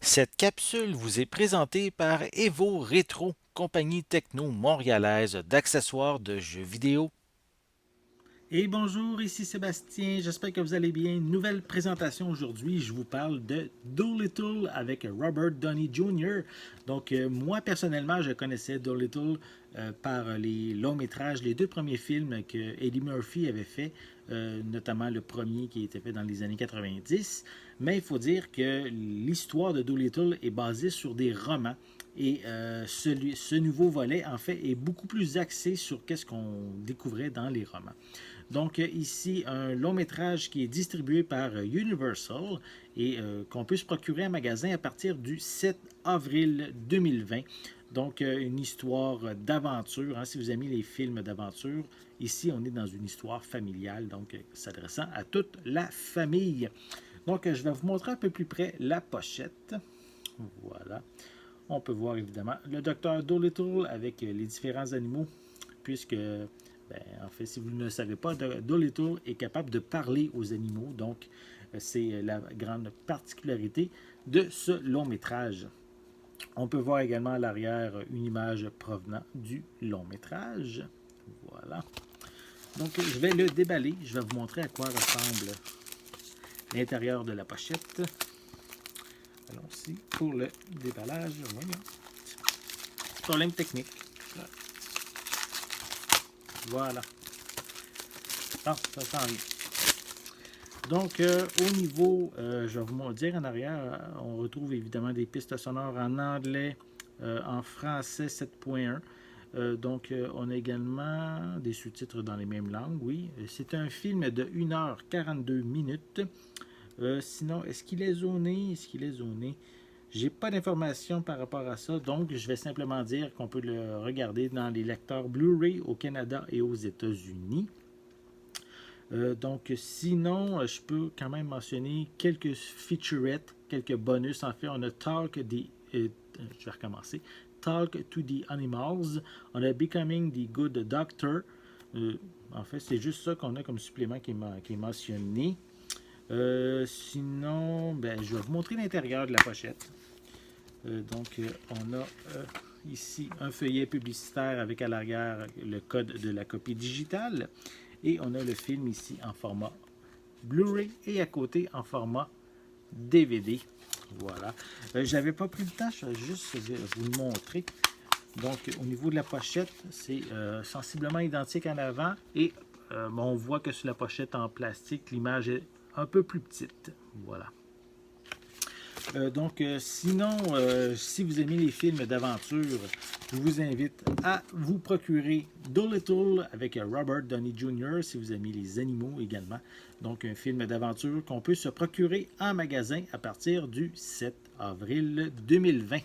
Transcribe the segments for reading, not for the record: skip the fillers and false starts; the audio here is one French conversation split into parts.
Cette capsule vous est présentée par Evo Rétro, compagnie techno montréalaise d'accessoires de jeux vidéo. Et bonjour, ici Sébastien, j'espère que vous allez bien. Nouvelle présentation aujourd'hui, je vous parle de Doolittle avec Robert Downey Jr. Donc moi personnellement, je connaissais Doolittle par les longs métrages, les deux premiers films que Eddie Murphy avait fait, notamment le premier qui était fait dans les années 90. Mais il faut dire que l'histoire de Doolittle est basée sur des romans. Et ce nouveau volet, en fait, est beaucoup plus axé sur qu'est-ce qu'on découvrait dans les romans. Donc ici, un long métrage qui est distribué par Universal et qu'on peut se procurer en magasin à partir du 7 avril 2020. Donc une histoire d'aventure, hein, si vous aimez les films d'aventure. Ici, on est dans une histoire familiale, donc s'adressant à toute la famille. Donc je vais vous montrer un peu plus près la pochette. Voilà. On peut voir évidemment le docteur Dolittle avec les différents animaux, puisque, en fait, si vous ne le savez pas, Dolittle est capable de parler aux animaux. Donc, c'est la grande particularité de ce long métrage. On peut voir également à l'arrière une image provenant du long métrage. Voilà. Donc, je vais le déballer. Je vais vous montrer à quoi ressemble l'intérieur de la pochette. Allons-y pour le déballage. Voyons. Problème technique. Voilà. Ah, ça s'en vient. Donc, au niveau, je vais vous dire en arrière, on retrouve évidemment des pistes sonores en anglais, en français 7.1. Donc, on a également des sous-titres dans les mêmes langues, oui. C'est un film de 1h42 minutes. Sinon, est-ce qu'il est zoné? Est-ce qu'il est zoné? J'ai pas d'informations par rapport à ça, donc je vais simplement dire qu'on peut le regarder dans les lecteurs Blu-ray au Canada et aux États-Unis. Donc, sinon, je peux quand même mentionner quelques featurettes, quelques bonus. En fait, on a je vais recommencer. Talk to the Animals. On a Becoming the Good Doctor. Euh, En fait, c'est juste ça qu'on a comme supplément qui est mentionné. Sinon, je vais vous montrer l'intérieur de la pochette. On a ici un feuillet publicitaire avec à l'arrière le code de la copie digitale. Et on a le film ici en format Blu-ray et à côté en format DVD. Voilà. J'avais pas pris le temps, je vais juste vous le montrer. Donc, au niveau de la pochette, c'est sensiblement identique en avant et on voit que sur la pochette en plastique, l'image est un peu plus petite. Voilà. Sinon, si vous aimez les films d'aventure, je vous invite à vous procurer Dolittle avec Robert Downey Jr. si vous aimez les animaux également. Donc, un film d'aventure qu'on peut se procurer en magasin à partir du 7 avril 2020.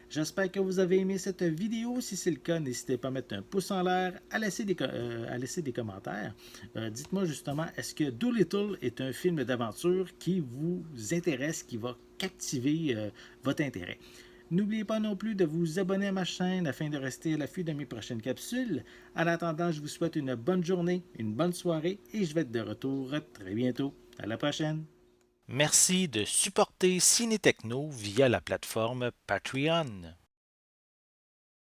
J'espère que vous avez aimé cette vidéo. Si c'est le cas, n'hésitez pas à mettre un pouce en l'air, à laisser des commentaires. Dites-moi justement, est-ce que Doolittle est un film d'aventure qui vous intéresse, qui va captiver votre intérêt? N'oubliez pas non plus de vous abonner à ma chaîne afin de rester à l'affût de mes prochaines capsules. En attendant, je vous souhaite une bonne journée, une bonne soirée et je vais être de retour très bientôt. À la prochaine! Merci de supporter Ciné Techno via la plateforme Patreon.